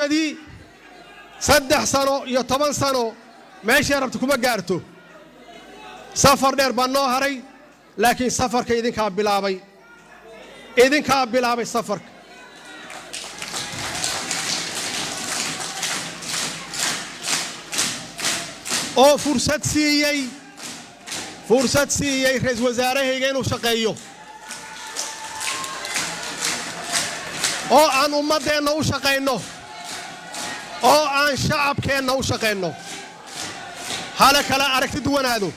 دولدي صدح سنو يطبن سنو ماشي ربطكم بقارتو سفر دير بانو هري لكن سفر كيدين كاب بلابي إذن كاب بلابي سفر أو فرصة سيئي رئيس وزراء هيجينو شقيو أو عن أمتنا وشقينو أو عن شعب كنا وشقينو هلك لا أركت دوان هذا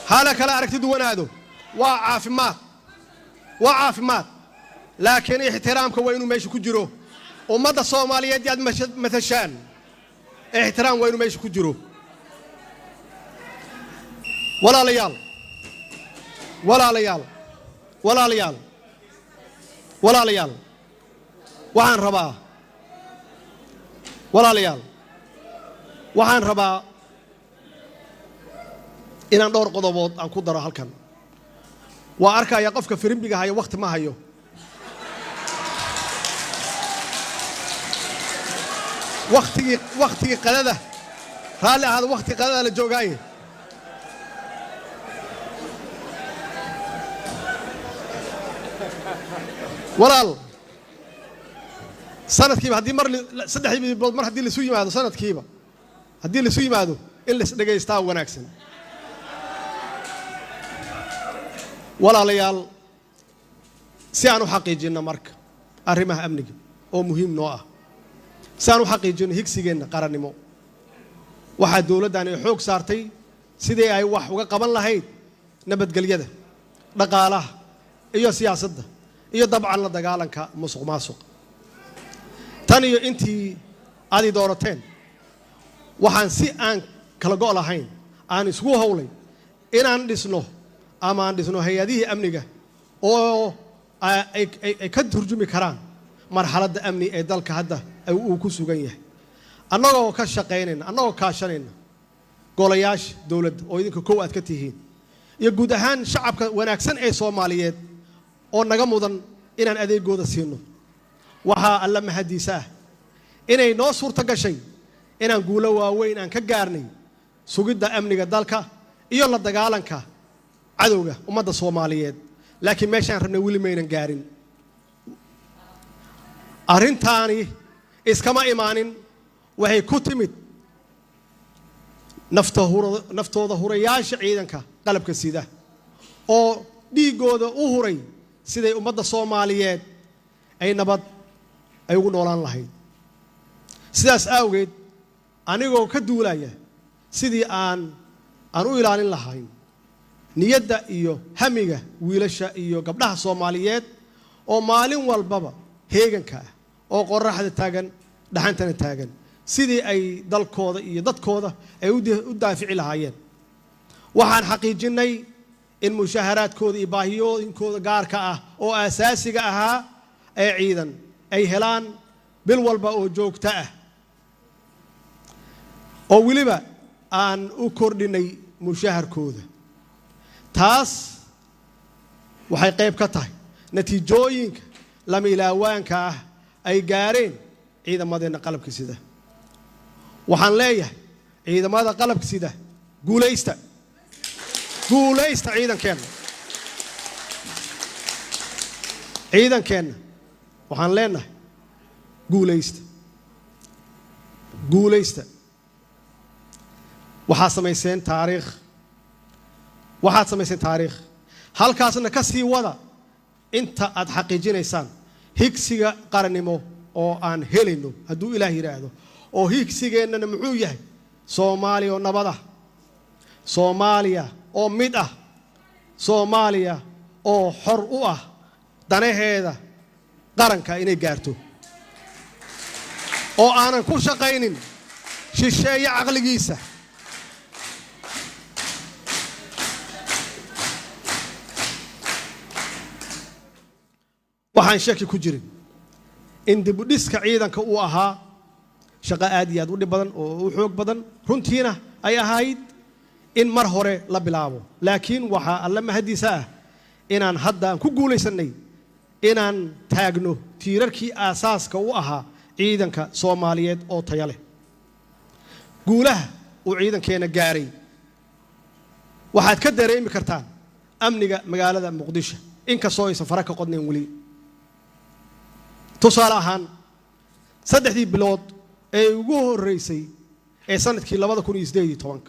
هلك لا أركت دوان هذا وعاف مات لكن احترامك وينو ماشي كجرو أمة الصومالية دي مثشان احترام وينو ماشي كجرو ولا ليال وعن ربا ولا ليال وعن ربا إن أندور قضبوط أن كدر هالكن وأركا يقفك في رمبيك هاي وقت ما هيو وقتي قلده هذا وقتي قلده للجوجاي walaal sanadkiiba hadii mar hadii la soo yimaado sanadkiiba hadii la soo yimaado in la dhageystaa wanaagsan walaalayaal si aanu xaqiijino marka arrimaha amniga oo muhiim noo ah si aanu xaqiijino higsigeena qarannimo waxa dawladdan ay xoog saartay sidii ay wax uga qaban lahayd nabadgelyada dhaqaalaha iyo siyaasadda iyo dabcan la dagaalanka musuqmaasuq tan iyo intii aad doorateen waxaan si aan kala go' lahayn aan isku hawlay inaan dhisno ama aan dhisno hay'adaha amniga oo ay ka turjumi karaan marxaladda amni ee dalka hadda uu ku sugan yahay annagoo ka shaqeynayna annagoo kaashanayna golayaasha dawladda oo idinka koow aad ka tihiin iyo guud ahaan shacabka wanaagsan ee Soomaaliyeed oo naga mudan inaan adeegooda siino waxa alla mahadiisa inay noo suurta gashay inaan guulo waaweyn aan ka gaarnay sugidda amniga dalka iyo la dagaalanka cadawga ummadda Soomaaliyeed laakiin meeshaan rabnay wili maynan gaarin arrintaani iskama imaanin waxay ku timid naftooda hurayaasha ciidanka qalabka sida oo dhiigooda u huray siday ummadda Soomaaliyeed ay nabad ay ugu noolaan lahayd sidaas awgeed anigoo ka duulaya sidii aan u ilaalin lahayn niyadda iyo hamiga wiilasha iyo gabdhaha Soomaaliyeed oo maalin walbaba heeganka oo qorraxda taagan dhaxantana taagan sidii ay dalkooda iyo dadkooda ay u daafici lahaayeen waxaan xaqiijinay in mushaharaadkooda iyo baahiyooyinkooda gaarka ah oo asaasiga ahaa ee ciidan ay helaan bil walba oo joogta ah oo waliba aan u kordhinay mushaharkooda taas waxay qayb ka tahay natiijooyinka lama ilaawaanka ah ay gaareen ciidamadeena qalabka sida waxaan leeyahay ciidamada qalabka sida guulaysta ciidankeena waxaan leenahay guulaysta waxaad samayseen taariikh halkaasna ka sii wada inta aad xaqiijinaysaan higsiga qarannimo oo aan helayno hadduu Ilaah yiraahdo oo higsigeennana muxuu yahay Soomaaliya oo nabad ah Soomaaliya oo mid ah Soomaaliya oo xor u ah danaheeda qaranka inay gaarto oo aanan ku shaqaynin shisheeye aqligiisa waxaan shaki ku jirin in dib u dhiska ciidanka uu ahaa shaqo aad iyo aad u dhib badan oo u xoog badan runtiina ay ahayd in mar hore la bilaabo laakiin waxa alla mahadiisa ah inaan hadda ku guulaysanay inaan taagno tiirarkii aasaaska u ahaa ciidanka Soomaaliyeed oo tayo leh guulaha uu ciidankeena gaaray waxaad ka dareemi kartaan amniga magaalada Muqdisho inkastoo ay safar ka qodneen wali tusaale ahaan saddexdii bilood ee ugu horeysay ee sanadkii 2018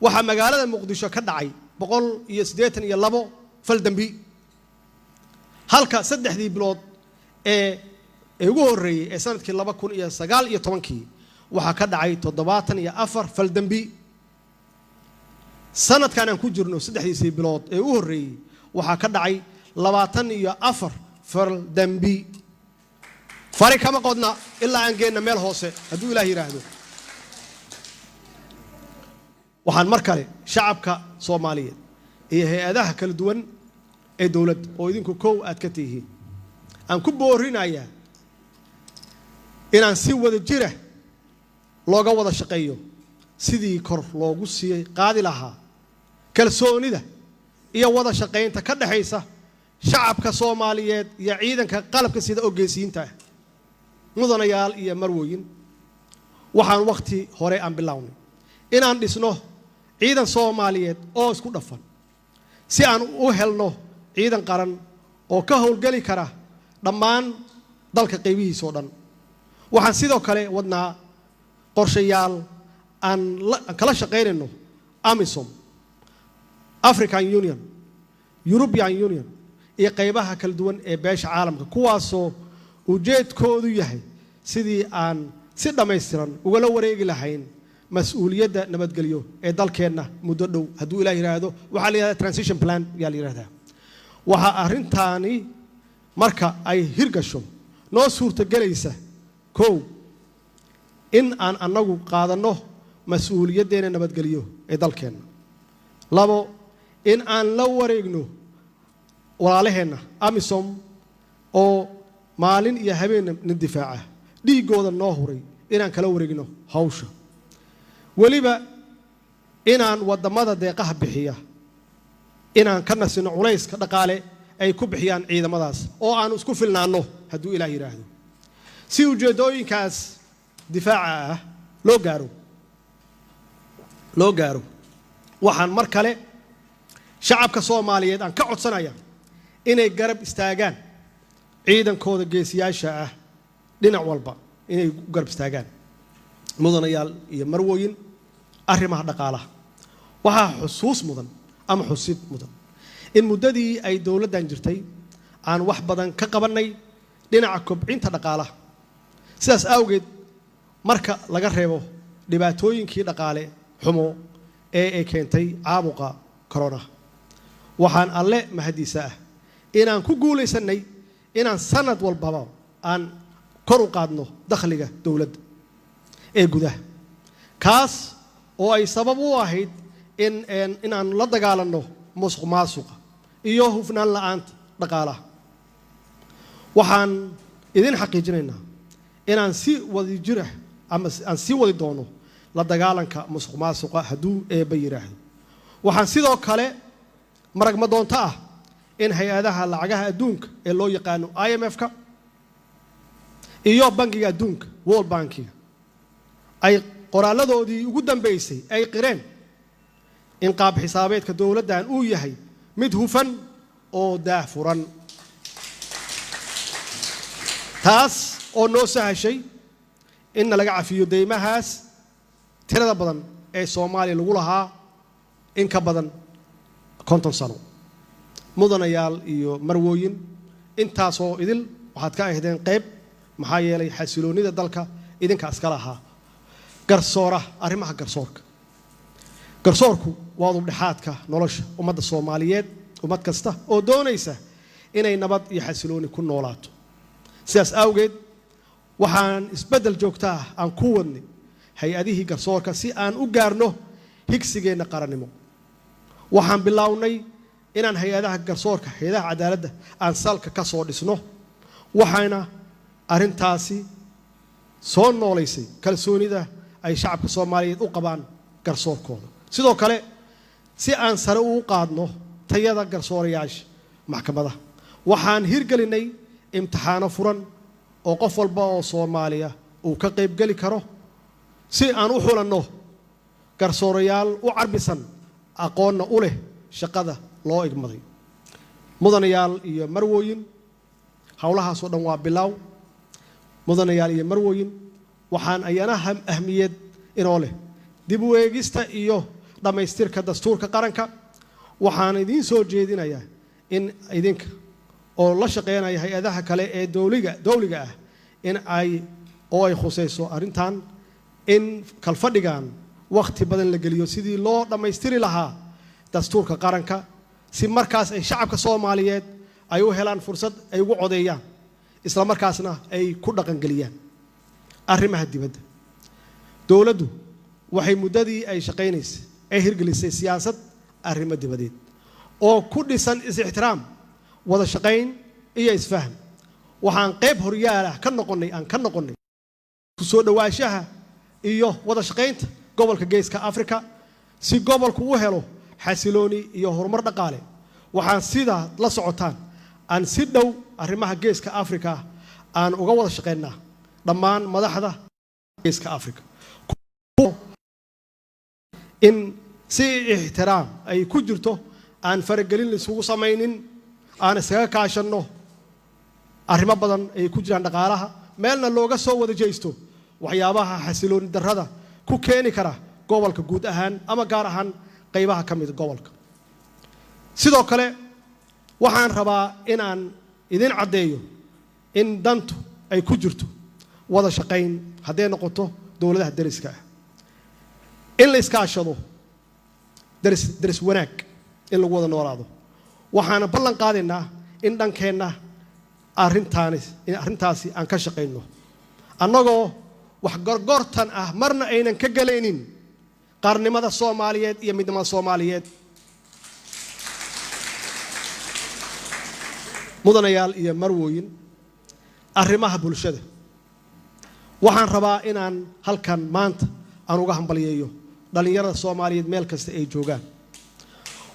waxa magaalada Muqdisho ka dhacay 182 fal dambi halka saddexdii bilood ee ugu horeeyay ee sanadkii 2019 waxa ka dhacay 74 fal dambi sanadkan aan ku jirno saddexdii bilood ee ugu horeeyay waxa ka dhacay 24 fal dambi fari kama qodna ilaa aan geena meel hoose haduu Ilaahay yiraahdo waxaan mar kale shacabka Soomaaliyeed iyo hay'adaha kala duwan ee dawladda oo idinku koow aad ka tihiin aan ku boorinayaa inaan si wada jira looga wada shaqeeyo sidii kor loogu siiyay qaadi lahaa kalsoonida iyo wada shaqeynta ka dhaxaysa shacabka Soomaaliyeed iyo ciidanka qalabka sida ogeysiinta mudanayaal iyo marwooyin waxaan waqti hore aan bilownay inaan dhisno ciidan Soomaaliyeed oo isku dhafan si aan u helno ciidan qaran oo ka howlgali kara dhammaan dalka qaybihiisa oo dhan waxaan sidoo kale wadnaa qorshayaal aan kala shaqeynayno AMISOM African Union European Union iyo qaybaha kala duwan ee beesha caalamka kuwaasoo ujeedkoodu yahay sidii aan si dhameystiran uga la wareegi lahayn mas'uuliyadda nabadgelyo ee dalkeena muddo dhow haduu Ilaahay yiraahdo waxa la yiraahdaa transition plan yaa la yiraahdaa waxa arintaani marka ay hirgasho noo suurta galaysa koow in aan anagu qaadano mas'uuliyaddeena nabadgelyo ee dalkeena labo in aan la wareegno walaalaheena AMISOM oo maalin iyo habeen difaaca dhiigooda noo huray inaan kala wareegno hawsha waliba inaan wadamada deeqaha bixiya inaan ka nasino culayska dhaqaale ay ku bixiyaan ciidamadaas oo aan isku filnaano haduu Ilaahay yiraahdo si ujeedooyinkaas difaaca loo gaaro waxaan mar kale shacabka Soomaaliyeed aan ka codsanayaa inay garab istaagaan ciidankooda geesiyaasha ah dhinac walba inay garab istaagaan mudanayaal iyo marwooyin arrimaha dhaqaalaha waxa xusuus mudan ama xusid mudan in muddadii ay dawladdan jirtay aan wax badan ka qabanay dhinaca kobcinta dhaqaalaha sidaas awgeed marka laga reebo dhibaatooyinkii dhaqaale xumo ee keentay caabuqa corona waxaan alle mahadiisa ah inaan ku guuleysanay inaan sanad walba aan kor u qaadno dakhliga dawladda ee gudaha kaas oo ay sabab u ahayd in aan la dagaalano musuqmaasuqa iyo hufnaan la'aanta dhaqaalaha waxaan idin xaqiijinaynaa inaan si wadi jira ama aan si wadi doono la dagaalanka musuqmaasuqa haduu eeba yiraahdo waxaan sidoo kale maragma doonta ah in hay'adaha lacagaha adduunka ee loo yaqaan IMF-ka iyo bangiga adduunka World Bank ay qoraaladoodii ugu dambeysay ay qireen in qaab xisaabeedka dawladdan uu yahay mid hufan oo daahfuran taas oo noo sahashay in laga cafiyo deymahaas tirada badan ee Soomaaliya lagu lahaa in ka badan 50 sano mudanayaal iyo marwooyin intaasoo idil waxaad ka ahdeen qayb maxaa yeelay xasiloonida dalka idinka iska lahaa garsoora arrimaha garsoorku waa dhexaadka nolosha ummadda Soomaaliyeed ummad kasta oo doonaysa inay nabad iyo xasilooni ku noolaato sidaas awgeed waxaan isbedel joogto ah aan ku wadnay hay'adihii garsoorka si aan u gaarno higsigeena qarannimo waxaan bilownay inaan hay'adaha garsoorka hay'adaha cadaaladda aan salka ka soo dhisno waxaana arintaasi soo nooleysay kalsoonida ay shacabka Soomaaliyeed u qabaan garsoorkooda sidoo kale si aan sare u qaadno tayada garsoorayaasha maxkamadaha waxaan hirgelinay imtixaano furan oo qof walba oo Soomaaliya uu ka qayb gali karo si aan u xulanno garsoorayaal u carbisan aqoonna u leh shaqada loo igmaday mudanayaal iyo marwooyin hawlahaas oo dhan waa bilaaw mudanayaal iyo marwooyin waxaan ayana ahmiyad inoo leh dib u eegista iyo dhamaystirka dastuurka qaranka waxaan idiin soo jeedinayaa in idinka oo la shaqeynaya hay'adaha kale ee dawliga ah in ay khusayso arrintan in kalfadhigan waqti badan la geliyo sidii loo dhamaystiri lahaa dastuurka qaranka si markaas ay shacabka Soomaaliyeed ay u helaan fursad ay ugu codeeyaan isla markaasna ay ku dhaqan galiyaan arrimaha dibadda dawladdu waxay muddadii ay shaqeynaysay ay hirgelisay siyaasad arrimo dibadeed oo ku dhisan is-ixtiraam wada shaqeyn iyo isfaham waxaan qayb horyaal ah ka noqonnay ku soo dhawaashaha iyo wada shaqeynta gobolka Geeska Afrika si gobolku u helo xasilooni iyo horumar dhaqaale waxaan sida la socotaan aan si dhow arrimaha Geeska Afrika aan uga wada shaqeynaa dhammaan madaxda Geeska Afrika in si ixtiraam ay ku jirto aan faragelin isugu samaynin aan isaga kaashanno arrimo badan ay ku jiraan dhaqaalaha meelna looga soo wada jeesto waxyaabaha xasilooni darrada ku keeni kara gobolka guud ahaan ama gaar ahaan qaybaha ka mid gobolka sidoo kale waxaan rabaa inaan idin cadeeyo in dantu ay ku jirto wada shaqeyn haddii noqoto dawladaha dariska ah in la iskaashado daris wanaag in lagu wada noolaado waxaan ballan qaadaynaa in dhankeenna arrintaasi aan ka shaqeyno annagoo wax gorgortan ah marna aynan ka galaynin qaarnimada Soomaaliyeed iyo midnimada Soomaaliyeed mudanayaal iyo marwooyin arrimaha bulshada waxaan rabaa inaan halkan maanta aan uga hambaliyeeyo dhalinyarada Soomaaliyeed meel kasta ay joogaan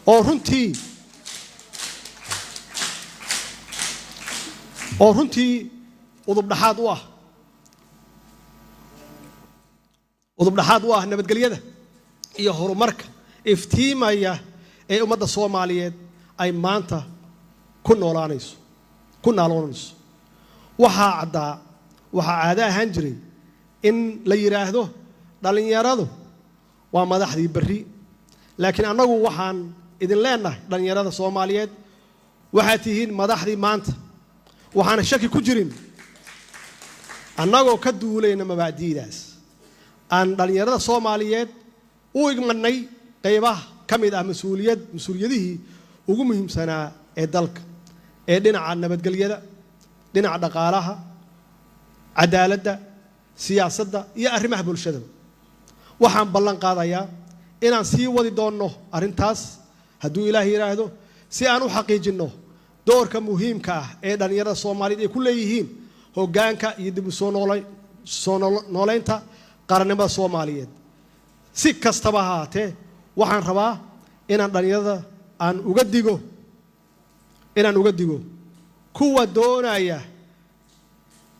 oo runtii udub dhaxaad u ah nabadgelyada iyo horumarka iftiimaya ee ummadda Soomaaliyeed ay maanta ku noolaanayso waxaa caado ahaan jiray in la yiraahdo dhalinyaradu waa madaxdii berri laakiin annagu waxaan idin leenahay dhalinyarada Soomaaliyeed waxaad tihiin madaxdii maanta waxaana shaki ku jirin annagoo ka duulayna mabaadiidaas aan dhalinyarada Soomaaliyeed u igmanay qaybaha ka mid ah mas'uuliyadihii ugu muhiimsanaa ee dalka ee dhinaca nabadgelyada dhinaca dhaqaalaha cadaaladda siyaasadda iyo arrimaha bulshada waxaan ballan qaadayaa inaan sii wadi doonno arrintaas hadduu Ilaahay yiraahdo si aan u xaqiijinno doorka muhiimka ah ee dhalinyarada Soomaaliyeed ay ku leeyihiin hoggaanka iyo dib u soo nooleynta qaranimada Soomaaliyeed si kastaba ha ahaatee waxaan rabaa inaan dhalinyarada aan uga digo kuwa doonaya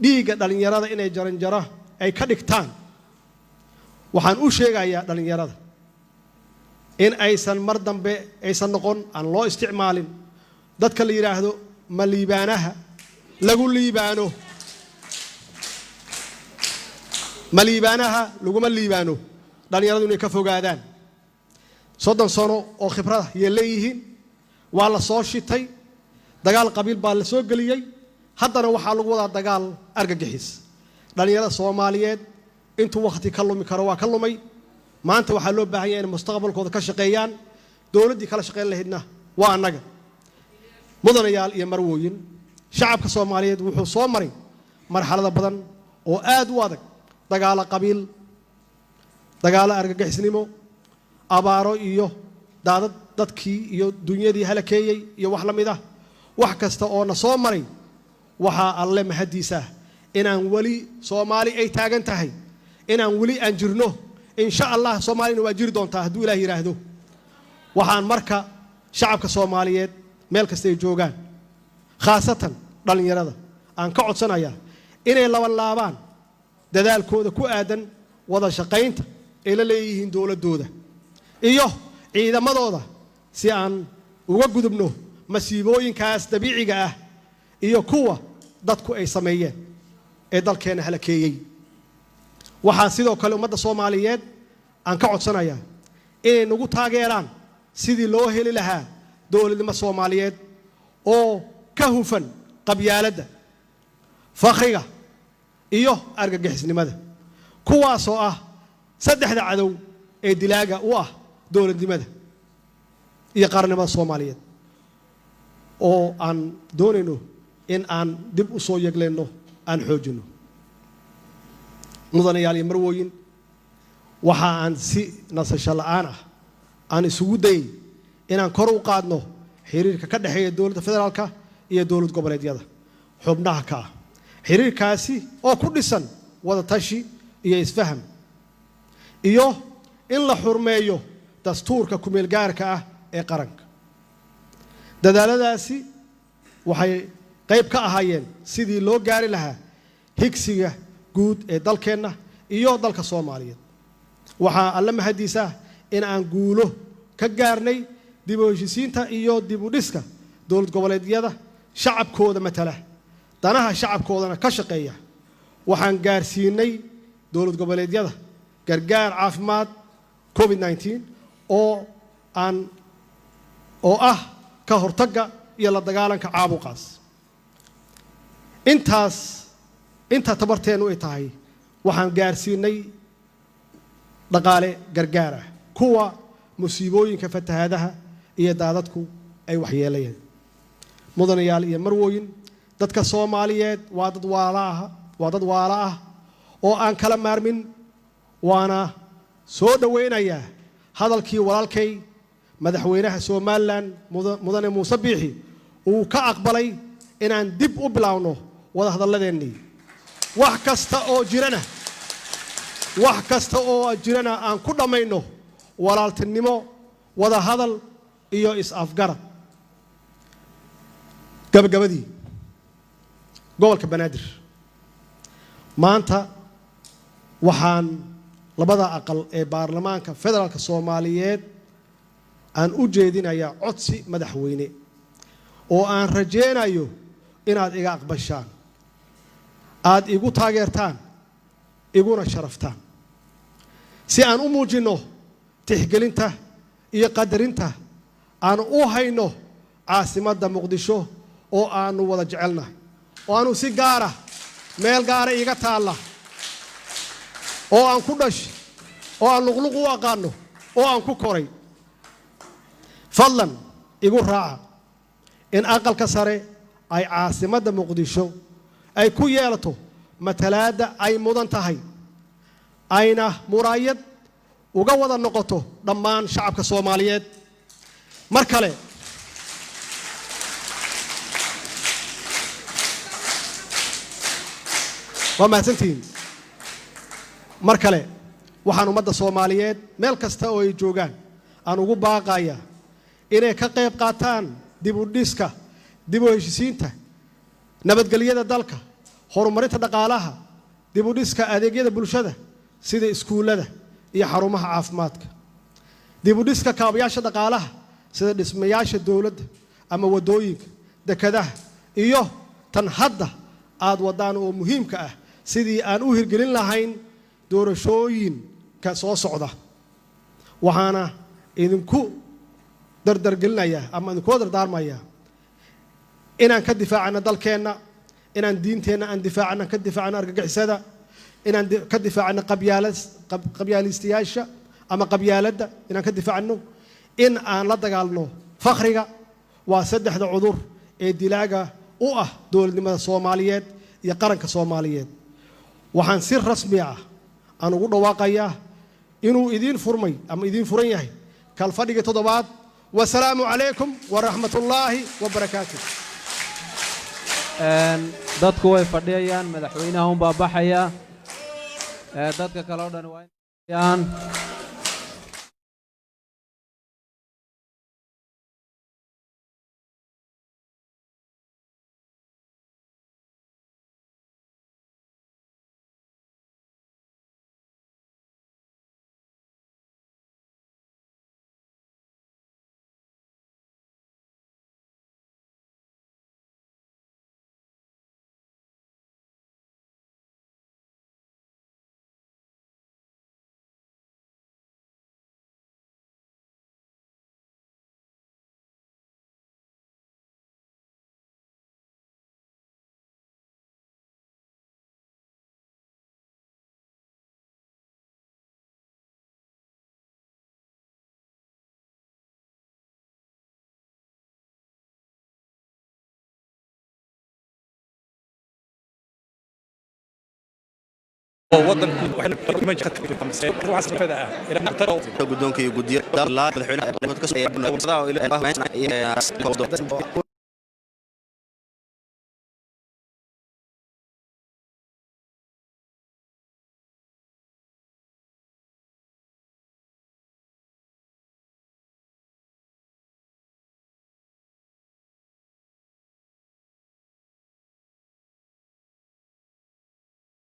dhiigga dhalinyarada inay jaranjaro ay ka dhigtaan waxaan u sheegayaa dhalinyarada in aysan mar dambe aysan noqon aan loo isticmaalin dadka la yiraahdo ma liibaanaha lagu liibaano ma liibaanaha laguma liibaano dhalinyaradu inay ka fogaadaan 30 sano oo khibrad ay leeyihiin waa la soo shitay dagaal qabiil baa la soo galiyay haddana waxaa lagu wadaa dagaal argagixis dhalinyarada Soomaaliyeed intuu waqti ka lumi karo waa ka lumay maanta waxaa loo baahan yahay in mustaqbalkooda ka shaqeeyaan dawladdii kala shaqeyn lahaydna waa annaga mudanayaal iyo marwooyin shacabka Soomaaliyeed wuxuu soo maray marxalado badan oo aad u adag dagaal qabiil dagaal argagixisnimo abaaro iyo daadad dadkii iyo dunyadii halakeeyay iyo wax la mid ah wax kasta oo na soo maray waxa alle mahadiisa inaan wali Soomaali ay taagan tahay inaan wali aan jirno insha Allah Soomaalina waa jiri doontaa hadduu Ilaahay yiraahdo waxaan marka shacabka Soomaaliyeed meel kasta ay joogaan khaasatan dhalinyarada aan ka codsanayaa inay laban dadaalkooda ku aadan wada shaqaynta ay la leeyihiin dowladooda iyo ciidamadooda si aan uga gudubno masiibooyinkaas dabiiciga ah iyo kuwa dadku ay sameeyeen ee dalkeena halakeeyay waxaa sidoo kale ummadda Soomaaliyeed aan ka codsanayaa inay nagu taageeraan sidii loo heli lahaa dowladnimo Soomaaliyeed oo ka hufan qabyaaladda fakhriga iyo argagixisnimada kuwaas oo ah saddexda cadow ee dilaaga u ah dowladnimada iyo qaranimada Soomaaliyeed oo aan doonayno in aan dib u soo yegleyno aan xoojino mudanayaal iyo marwooyin waxa aan si nasasho la'aan ah aan isugu day inaan kor u qaadno xiriirka ka dhaxeeya dowladda federaalka iyo dowlad goboleedyada xubnaha ka ah xiriirkaasi oo ku dhisan wada tashi iyo isfaham iyo in la xurmeeyo dastuurka ku meel gaarka ah ee qaranka dadaaladaasi waxay qayb ka ahaayeen sidii loo gaari lahaa higsiga guud ee dalkeena iyo dalka Soomaaliyeed waxa alla mahadiisa in aan guulo ka gaarnay dib u heshiisiinta iyo dib u dhiska dowlad goboleedyada shacabkooda matala danaha shacabkoodana ka shaqeeya waxaan gaarsiinay dowlad goboleedyada gargaar caafimaad COVID-19 oo ah ka hortagga iyo la dagaalanka caabuqaas inta tabarteenu ay tahay waxaan gaarsiinay dhaqaale gargaar ah kuwa musiibooyinka fatahaadaha iyo daadadku ay waxyeelayeen mudanayaal iyo marwooyin dadka Soomaaliyeed waa dad waala ah oo aan kala maarmin waana soo dhaweynayaa hadalkii walaalkay madaxweynaha Soomaaliland mudane Muuse Biixi uu ka aqbalay inaan dib u bilaawno wada hadalladeennii wax kasta oo jirana aan ku dhamayno walaaltinimo wada hadal iyo is-afgarad gabagabadii gobolka Banaadir maanta waxaan labada aqal ee baarlamaanka federaalka Soomaaliyeed aan u jeedinayaa codsi madaxweyne oo aan rajeynayo inaad iga aqbashaan aad igu taageertaan iguna sharaftaan si aan u muujino tixgelinta iyo qadarinta aan u hayno caasimadda Muqdisho oo aanu wada jecelnahay oo aanu si gaara meel gaara iga taala oo aan ku dhashay oo aan luqluq u aqaano oo aan ku koray fadlan igu raaca in aqalka sare ay caasimadda Muqdisho ay ku yeelato matalaada ay mudan tahay ayna muraayad uga wada noqoto dhammaan shacabka Soomaaliyeed mar kale waa mahadsantihiin mar kale waxaan ummadda Soomaaliyeed meel kasta oo ay joogaan aan ugu baaqayaa inay ka qayb qaataan dib u dhiska dib u heshiisiinta nabadgelyada dalka horumarinta dhaqaalaha dib u dhiska adeegyada bulshada sida iskuulada iyo xarumaha caafimaadka dib u dhiska kaabayaasha dhaqaalaha sida dhismayaasha dawladda ama wadooyinka dekadaha iyo tan hadda aad wadaan oo muhiimka ah sidii aan u hirgelin lahayn doorashooyinka soo socda waxaana idinku dardargelinayaa ama idinku dardaarmayaa inaan ka difaacano dalkeenna inaan diinteenna aan difaacano ka difaacano argagixisada inaan ka difaacano qabyaalistayaasha ama qabyaaladda inaan ka difaacno in aan la dagaalno fakhriga waa saddexda cudur ee dilaaga u ah dowladnimada Soomaaliyeed iyo qaranka Soomaaliyeed waxaan si rasmi ah aan ugu dhawaaqayaa inuu idin furmay ama idin furan yahay kal fadhiga toddobaad والسلام عليكم ورحمة الله وبركاته. dadku way fadhiyaan madaxweynaha baa baxaya dadka kale oo dhan waa guddoonka iyo guddiyo madaxweynaha